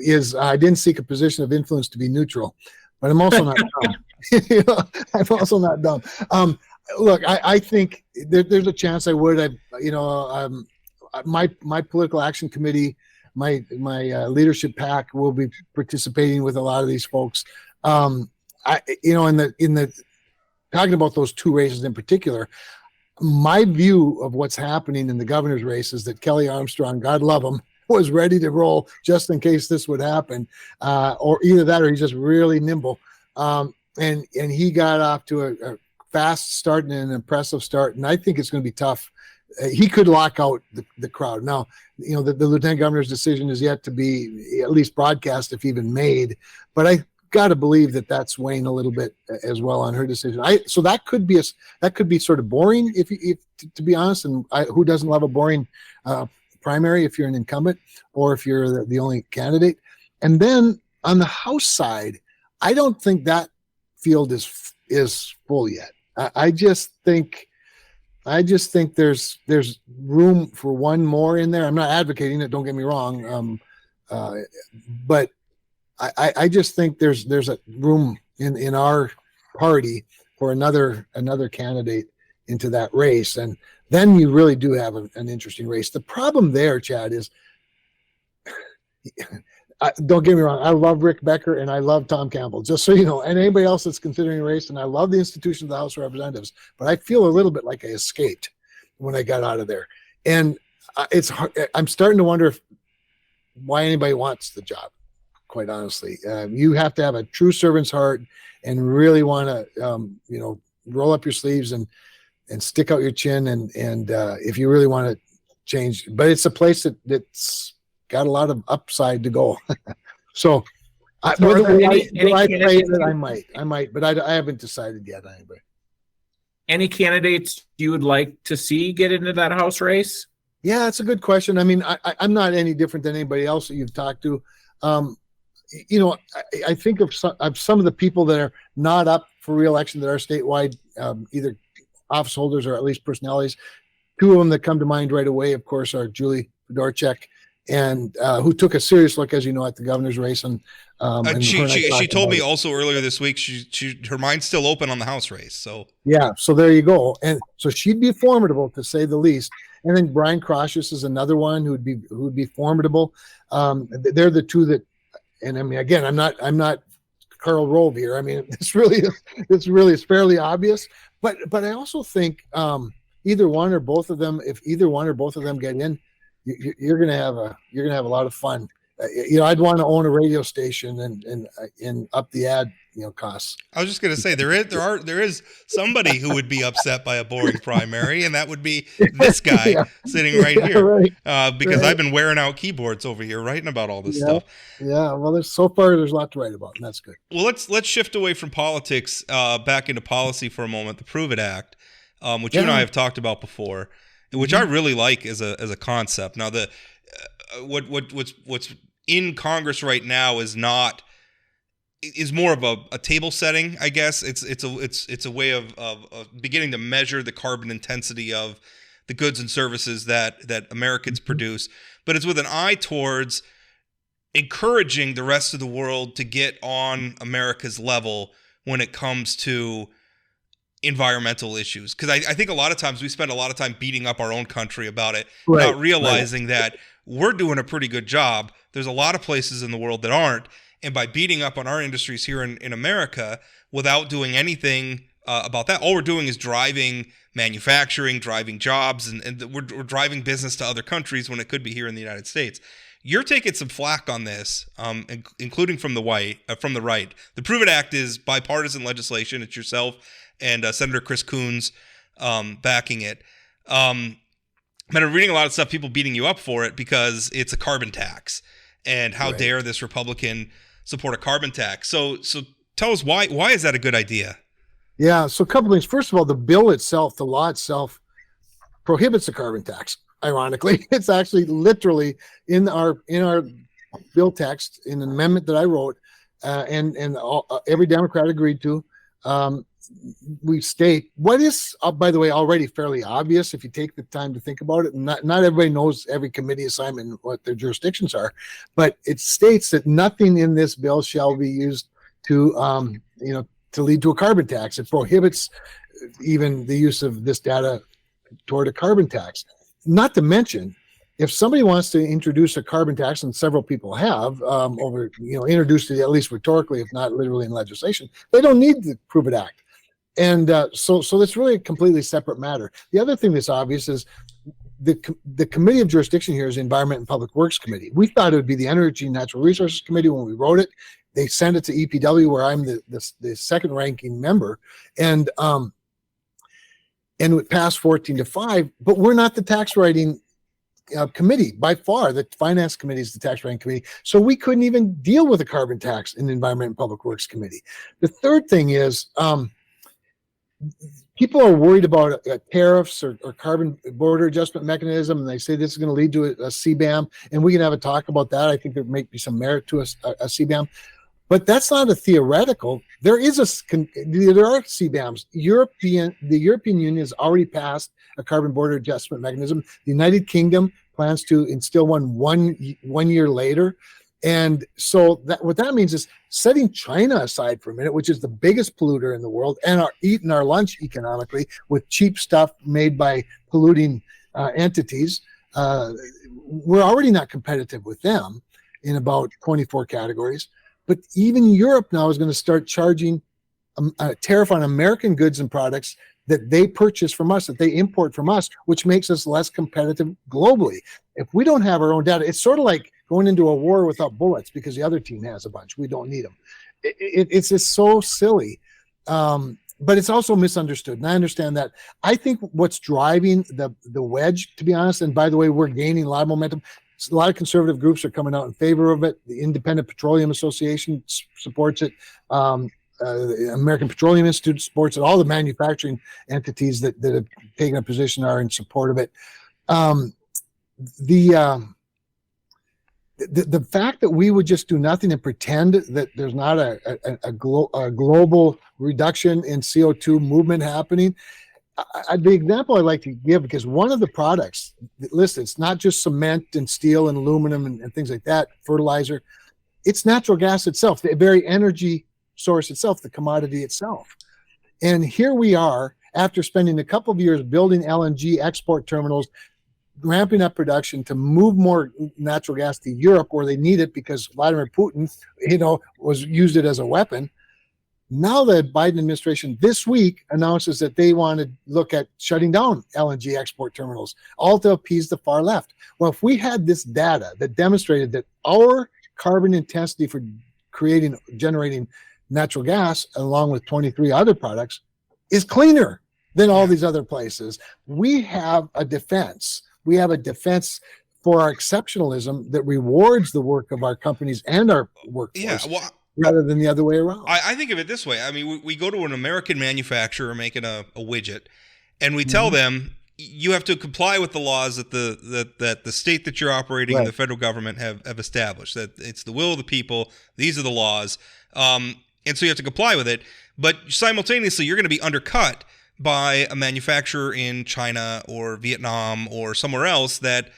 is I didn't seek a position of influence to be neutral, but I'm also not dumb. I'm also not dumb. Look, I think there's a chance I would. My political action committee, my leadership pack will be participating with a lot of these folks. In the talking about those two races in particular, my view of what's happening in the governor's race is that Kelly Armstrong, God love him, was ready to roll just in case this would happen, or either that or he's just really nimble. And he got off to a fast start and an impressive start, and I think it's going to be tough. He could lock out the crowd. Now, the lieutenant governor's decision is yet to be at least broadcast, if even made, but I got to believe that that's weighing a little bit as well on her decision. So that could be sort of boring, if to be honest. And who doesn't love a boring primary if you're an incumbent or if you're the only candidate? And then on the House side, I don't think that field is full yet. I just think there's room for one more in there. I'm not advocating it, don't get me wrong, but I just think there's a room in our party for another candidate into that race, and then you really do have an interesting race. The problem there, Chad, is don't get me wrong, I love Rick Becker and I love Tom Campbell, just so you know, and anybody else that's considering a race, and I love the institution of the House of Representatives, but I feel a little bit like I escaped when I got out of there. And it's hard. I'm starting to wonder why anybody wants the job, quite honestly. You have to have a true servant's heart and really want to, roll up your sleeves and stick out your chin. And if you really want to change, but it's a place that's got a lot of upside to go. So I might, but I haven't decided yet. Anyway. Any candidates you would like to see get into that House race? Yeah, that's a good question. I mean, I'm not any different than anybody else that you've talked to. I think of some of the people that are not up for re-election that are statewide, either office holders or at least personalities. Two of them that come to mind right away, of course, are Julie Fedorchak, and who took a serious look, as you know, at the governor's race. And she told me also earlier this week her mind's still open on the House race. So yeah, so there you go. And so she'd be formidable, to say the least. And then Brian Crossius is another one who would be formidable. They're the two that. And I mean, again, I'm not Karl Rove here. I mean, this really is fairly obvious. But I also think either one or both of them, if either one or both of them get in, you're gonna have a lot of fun. I'd want to own a radio station and up the ad costs. I was just going to say there is somebody who would be upset by a boring primary, and that would be this guy sitting right here, right. because Right. I've been wearing out keyboards over here writing about all this stuff. Yeah, well, there's a lot to write about, and that's good. Well, let's shift away from politics, back into policy for a moment. The Prove It Act, which you and I have talked about before, which I really like as a concept. Now, the what's in Congress right now is more of a table setting, I guess. It's a way of beginning to measure the carbon intensity of the goods and services that Americans produce, but it's with an eye towards encouraging the rest of the world to get on America's level when it comes to environmental issues. Because I think a lot of times we spend a lot of time beating up our own country about it, not realizing that we're doing a pretty good job. There's a lot of places in the world that aren't. And by beating up on our industries here in America without doing anything about that, all we're doing is driving manufacturing, driving jobs, and we're driving business to other countries when it could be here in the United States. You're taking some flack on this, including from the right. The Prove It Act is bipartisan legislation. It's yourself and Senator Chris Coons backing it. But I'm reading a lot of stuff, people beating you up for it because it's a carbon tax. And how dare this Republican support a carbon tax? So tell us why is that a good idea? Yeah, so a couple things. First of all, the bill itself, the law itself, prohibits the carbon tax. Ironically, it's actually literally in our bill text in an amendment that I wrote, and every Democrat agreed to. We state what is, by the way, already fairly obvious if you take the time to think about it. Not everybody knows every committee assignment and what their jurisdictions are, but it states that nothing in this bill shall be used to lead to a carbon tax. It prohibits even the use of this data toward a carbon tax. Not to mention, if somebody wants to introduce a carbon tax, and several people have introduced it at least rhetorically, if not literally in legislation, they don't need the Prove It Act. And so that's really a completely separate matter. The other thing that's obvious is the Committee of Jurisdiction here is the Environment and Public Works Committee. We thought it would be the Energy and Natural Resources Committee when we wrote it. They sent it to EPW, where I'm the second ranking member, and it passed 14-5. But we're not the tax writing committee by far. The Finance Committee is the tax writing committee, so we couldn't even deal with a carbon tax in the Environment and Public Works Committee. The third thing is, people are worried about tariffs or carbon border adjustment mechanism, and they say this is going to lead to a CBAM, and we can have a talk about that. I think there might be some merit to a CBAM, but that's not a theoretical. There are CBAMs. The European Union has already passed a carbon border adjustment mechanism. The United Kingdom plans to instill one year later. And so what that means is setting China aside for a minute, which is the biggest polluter in the world, and are eating our lunch economically with cheap stuff made by polluting entities. We're already not competitive with them in about 24 categories. But even Europe now is going to start charging a tariff on American goods and products that they purchase from us, that they import from us, which makes us less competitive globally. If we don't have our own data, it's sort of like going into a war without bullets because the other team has a bunch. We don't need them. It's just so silly. But it's also misunderstood. And I understand that. I think what's driving the wedge, to be honest, and by the way, we're gaining a lot of momentum. A lot of conservative groups are coming out in favor of it. The Independent Petroleum Association supports it. The American Petroleum Institute supports it. All the manufacturing entities that have taken a position are in support of it. The fact that we would just do nothing and pretend that there's not a global reduction in CO2 movement happening. The example I like to give, because one of the products listed, it's not just cement and steel and aluminum and things like that, fertilizer, it's natural gas itself, the very energy source itself, the commodity itself. And here we are, after spending a couple of years building LNG export terminals, ramping up production to move more natural gas to Europe where they need it because Vladimir Putin, used it as a weapon. Now the Biden administration this week announces that they want to look at shutting down LNG export terminals, all to appease the far left. Well, if we had this data that demonstrated that our carbon intensity for generating natural gas, along with 23 other products, is cleaner than all these other places. We have a defense. We have a defense for our exceptionalism that rewards the work of our companies and our workforce, rather than the other way around. I think of it this way. I mean, we go to an American manufacturer making a widget, and we tell them, you have to comply with the laws that the state that you're operating and the federal government have established. That it's the will of the people. These are the laws, and so you have to comply with it. But simultaneously, you're going to be undercut by a manufacturer in China or Vietnam or somewhere else that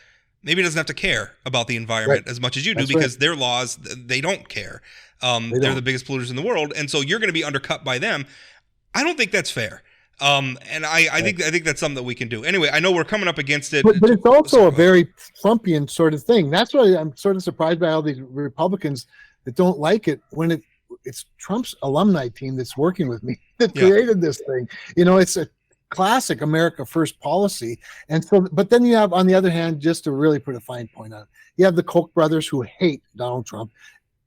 maybe doesn't have to care about the environment as much as you do, because their laws, they don't care. They're the biggest polluters in the world, and so you're going to be undercut by them. I don't think that's fair. And I think that's something that we can do. Anyway, I know we're coming up against it. But it's also a very Trumpian sort of thing. That's why I'm sort of surprised by all these Republicans that don't like it when it's Trump's alumni team that's working with me that created this thing. It's a classic America First policy. And so, but then you have, on the other hand, just to really put a fine point on it, you have the Koch brothers who hate Donald Trump.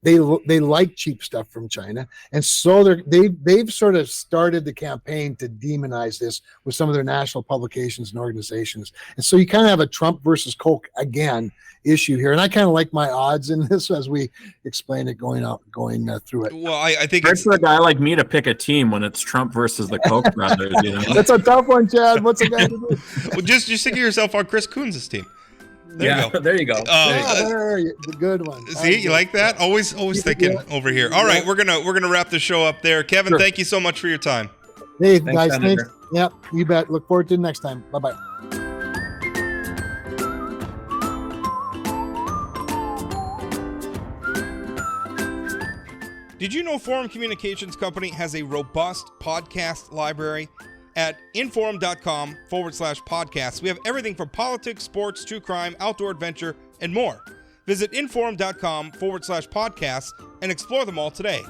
They like cheap stuff from China, and so they've sort of started the campaign to demonize this with some of their national publications and organizations. And so you kind of have a Trump versus Koch again issue here, and I kind of like my odds in this as we explain it going through it. Well, I think it's for a guy like me to pick a team when it's Trump versus the Koch brothers. That's a tough one, Chad. What's a guy to do? Well, just stick yourself on Chris Coons' team. There you go. There the good one. See, you like that? Always thinking over here. All right, we're gonna wrap the show up there. Kevin, thank you so much for your time. Hey guys, thanks. Yep, you bet. Look forward to it next time. Bye bye. Did you know Forum Communications Company has a robust podcast library? At inforum.com/podcasts, we have everything from politics, sports, true crime, outdoor adventure, and more. Visit inforum.com/podcasts and explore them all today.